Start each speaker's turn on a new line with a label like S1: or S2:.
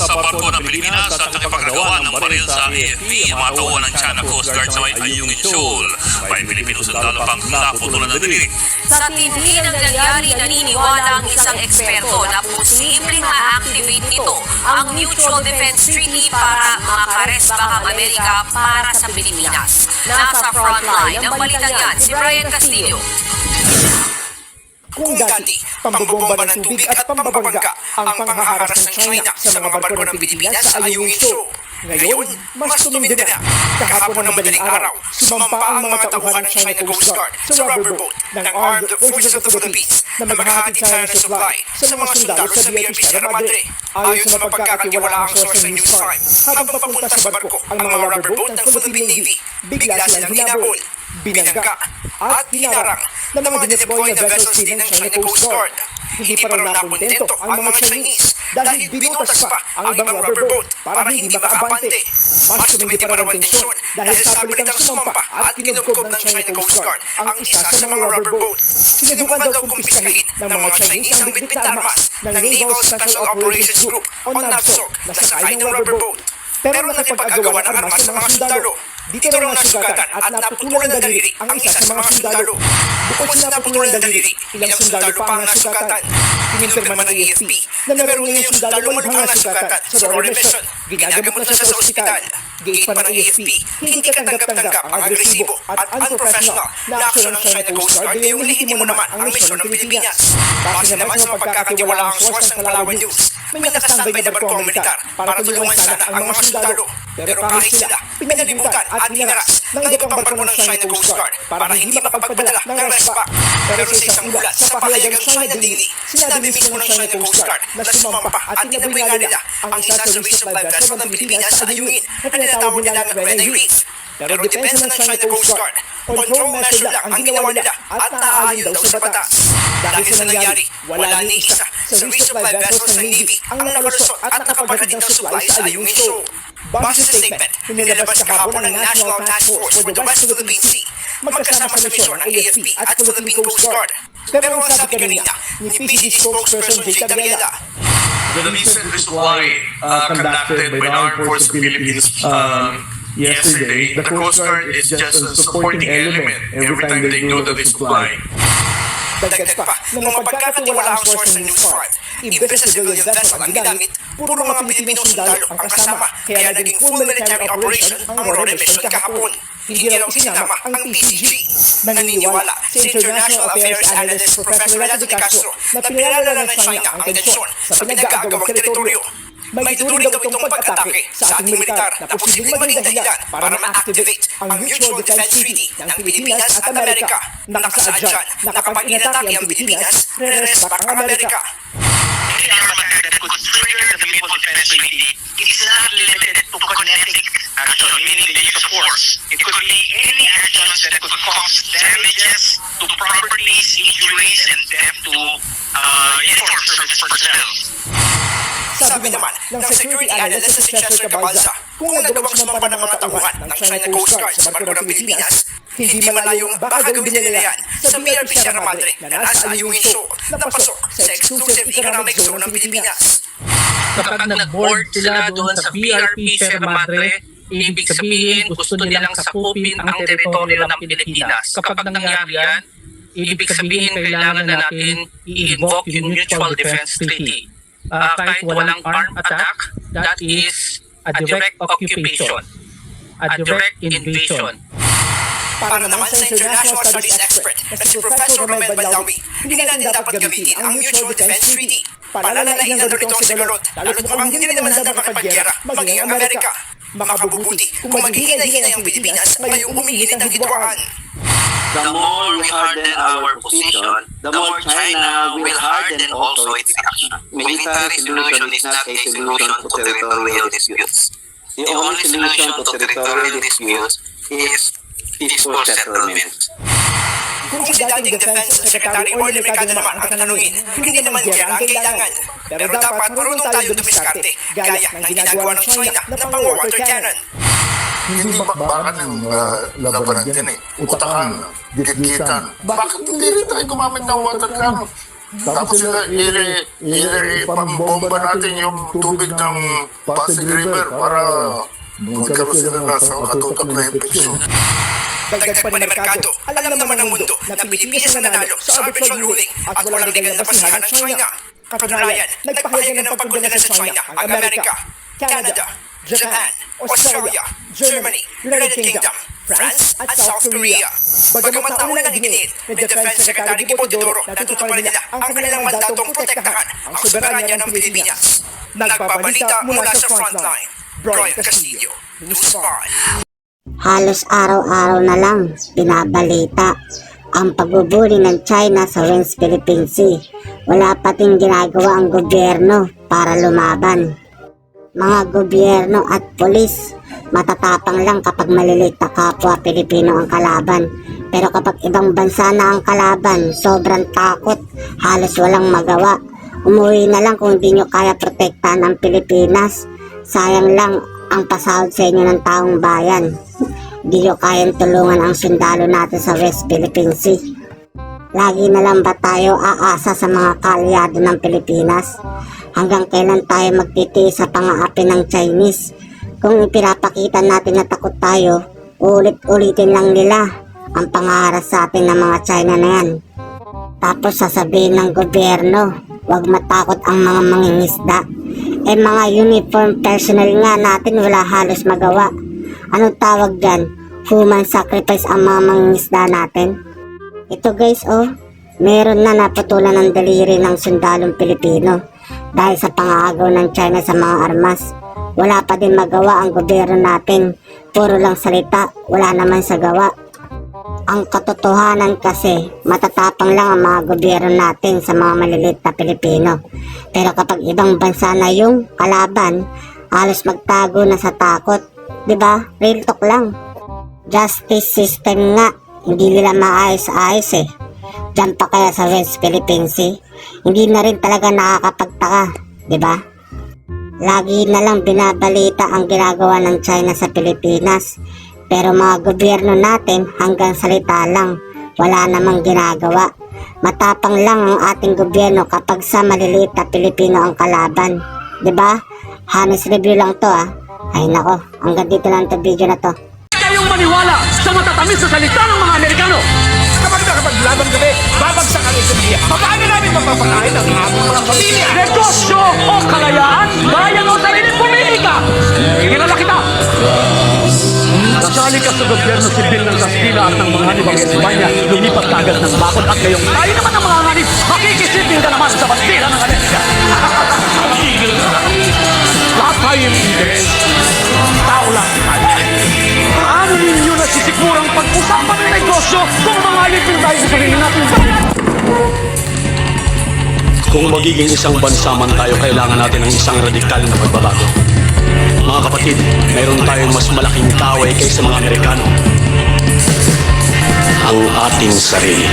S1: sa barko ng Pilipinas at nakipaggawa ng baril sa AFP ang mga tauhan ng China Coast Guard sa may Ayungin Shoal. May Pilipino sundalo pang naputulan ng daliri.
S2: Sa tindi ng nangyari, naniniwala ang isang eksperto na posibleng ma-activate nito ang Mutual Defense Treaty para makaresbak ang Amerika para sa Pilipinas. Nasa frontline ng balitang yan si Brian Castillo.
S3: Kung dati, pambobomba ng tubig at pambabangga ang panghaharas ng China sa mga barko ng Pilipinas sa Ayungin Shoal. Ngayon, mas tumindi na. Kahapon ng madaling araw, sumampa ang mga tauhan ng China Coast Guard sa rubber boat ng Armed Forces of the Philippines na maghahatid sana ng supply sa mga sundalo sa BRP Sierra Madre. Ayon sa mapagkakatiwalaang source ng News 5, habang papunta sa barko ang mga rubber boat ng Philippine Navy, bigla silang hinabol, binangga at hinarang ng mga dineploy na vessels din ng China Coast Guard. Hindi pa raw nakontento ang mga Chinese dahil binutas pa ang ibang rubber boat para hindi makaabante. Mas tumindi pa raw ang tensyon dahil sapulitang sumampa at kinubkob ng China Coast Guard ang isa sa mga rubber boat. Sinubukan daw kumpiskahin ng mga Chinese ang bitbit na armas ng Naval Special Operations Group o NAVSOG na sakay ng rubber boat. Pero nakipag-agawa ng armas sa mga sundalo. Dito raw nasugatan at naputulan ng daliri ang isa sa mga sundalo. Bukod sa naputulan ng daliri, ilang sundalo pa ang nasugatan. Kinumpirma ng AFP na meron ngayong sundalo lubhang nasugatan sa Royal Mission. Ginagamot na siya sa ospital. Gate pa ng AFP, hindi katanggap-tanggap ang agresibo at unprofessional na aksyon ng China Coast Guard ngayong lehitimo naman ang misyon ng Pilipinas. Base naman sa mapagkakatiwalaang source ng Palawan News, may nakastambay na barko militar para tulungan sana ang mga sundalo. Pero kahit sila, pinalibutan at hinaras ng iba pang barko ng China Coast Guard para hindi makapagpadala ng respa. Pero sa isang ulat sa pahayagang China Daily, sinabi mismo ng China Coast Guard na sumampa at tinaboy nga nila ang isa sa resupply vessel ng Pilipinas sa Ayungin na tinatawag nila ng Renai Reef. Pero depensa ng China Coast Guard, control measure lang ang ginawa nila at naaayon daw sa batas. Dahil sa nangyari, wala ni isa sa resupply vessels ng Navy ang nakalusot at nakapaghatid ng supply sa Ayungin Shoal. Base sa statement, inilabas kahapon ng National Task Force for the West Philippine Sea, magkasama sa misyon ng AFP at Philippine Coast Guard. Pero ang sabi kanina ni PCG spokesperson Jacob Gabriela,
S4: the recent resupply conducted by the Armed Forces of the Philippines yesterday, the Coast Guard is just a supporting element every time they go to the supply.
S3: Dagdag pa ng mga pagkakatiwalaang source ng News 5, imbes na civilian vessel ang ginamit, puro mga Pilipinong sundalo ang kasama, kaya naging full military operation ang Royal Mission kahapon. Hindi raw isinama ang PCG. Naniniwala sa International Affairs Analyst Professor Renato de Castro na pinalala ng China ang tensyon sa pinag-aagawang teritoryo. May ituring daw itong pag-atake sa ating militar na posibleng maging dahilan para ma-activate ang Mutual Defense Treaty ng Pilipinas at Amerika. Nakasaad dyan na kapag inatake ang Pilipinas, re-respect ang Amerika.
S5: Any armament that could trigger the Mutual Defense Treaty is not limited to kinetic action, meaning the use of force. It could be any actions that could cause damages to properties, injuries, and death to uniformed service personnel.
S3: Sabi naman ng security analyst na si Chester Cabalza, kung nagawang sumampa ng mga tauhan ng China Coast Guard sa barko ng Pilipinas, hindi malayong baka gawin din nila yan sa BRP Sierra Madre na nasa Ayungin Shoal na pasok sa exclusive economic zone ng Pilipinas.
S6: Kapag nag-board sila doon sa BRP Sierra Madre, ibig sabihin gusto nilang sakupin ang teritoryo ng Pilipinas. Kapag nangyari yan, ibig sabihin kailangan na natin i-invoke yung Mutual Defense Treaty. Kahit walang armed attack, that is a direct occupation, a direct invasion.
S3: Para naman sa international studies expert na si Professor Romel Banlawi, hindi natin dapat gamitin ang Mutual Defense Treaty. Palalalain ang ganitong sigalot, lalo't mukhang hindi naman dapat makapag-gera maging ang Amerika. Makabubuti kung maghihinay-hinay ang Pilipinas ngayong umiinit ang hidwaan.
S7: The more we harden our position, the more China will harden also its action. Military solution is not a solution to territorial disputes. The only solution to territorial disputes is peaceful settlements.
S3: Kung si dating Defense Secretary Orly Mercado naman ang tatanungin, hindi naman gera ang kailangan. Pero dapat marunong tayo dumiskarte, gaya ng ginagawa ng China na pang-water cannon.
S8: Hindi bakbakan ng labanan dyan eh. Utakan, gitgitan. Bakit hindi rin tayo gumamit ng water cannon? Tapos ipambomba natin yung tubig ng Pasig River para magkaroon sila na sa katutak na infeksyon.
S3: Dagdag pa ni Mercado, alam naman ng mundo na Pilipinas ang nanalo sa arbitral ruling at walang legal na basihan ng China. Katunayan, nagpahayag ng pagkondena sa China ang Amerika, Canada, Japan, Australia, Germany, United Kingdom, France at South Korea. Bagamat naunang iginit ni Defense Secretary Gibo Teodoro na tutuparin nila ang kanilang mandatong protektahan ang soberanya ng Pilipinas. Nagbabalita mula sa frontline, Brian Castillo, News 5.
S9: Halos araw-araw na lang binabalita ang pagbubuli ng China sa West Philippine Sea. Wala pating ginagawa ang gobyerno para lumaban. Mga gobyerno at polis, matatapang lang kapag maliliit na kapwa Pilipino ang kalaban. Pero kapag ibang bansa na ang kalaban, sobrang takot, halos walang magawa. Umuwi na lang kung di nyo kaya protektahan ang Pilipinas. Sayang lang ang pasahod sa inyo ng taong bayan. Di nyo kayang tulungan ang sundalo natin sa West Philippine Sea. Lagi na lang ba tayo aasa sa mga kaalyado ng Pilipinas? Hanggang kailan tayo magtitiis sa pang-aapi ng Chinese? Kung ipinapakita natin na takot tayo, ulit-ulitin lang nila ang pangaharas sa atin ng mga China na yan. Tapos sasabihin ng gobyerno, huwag matakot ang mga mangingisda. Mga uniform personnel nga natin wala halos magawa. Anong tawag dyan? Human sacrifice ang mga mangingisda natin? Ito guys, meron na naputulan ng daliri ng sundalong Pilipino dahil sa pangagaw ng China sa mga armas. Wala pa din magawa ang gobyerno natin. Puro lang salita, wala naman sa gawa. Ang katotohanan kasi, matatapang lang ang mga gobyerno natin sa mga maliliit na Pilipino. Pero kapag ibang bansa na yung kalaban, halos magtago na sa takot. Diba? Real talk lang. Justice system nga, hindi nila maayos-ayos eh. Diyan pa kaya sa West Philippine Sea, hindi na rin talaga nakakapagtaka. Diba? Lagi na lang binabalita ang ginagawa ng China sa Pilipinas. Pero mga gobyerno natin hanggang salita lang, wala namang ginagawa. Matapang lang ang ating gobyerno kapag sa maliliit na Pilipino ang kalaban. Diba? Honest review lang to Ay nako, hanggang dito lang to video na to.
S10: Kayong maniwala sa matatamis na salita ng mga Amerikano.
S3: Kapag nakapaglaban kami, babagsak ang ekonomiya. Paano namin mapapakain ang aming mga pamilya?
S10: Negosyo o kalayaan, bayan o sariling politika. Kilala kita. Nasali ka sa gobyerno sibil ng Kastila at ng mga hanibang Espanya, lumipat ka agad ng bakod at ngayong tayo naman ang mga hanib, makikisipin ka naman sa bandila ng Amerika. Lahat tayo yung interes. Tao lang tayo. Paano ninyo nasisigurang pag-usapan ng negosyo kung mga alipin tayo sa sarili natin?
S11: Kung magiging isang bansa man tayo, kailangan natin ng isang radikal na pagbabago. Mga kapatid, mayroon tayong mas malaking kaway kaysa mga Amerikano. Ang ating sarili.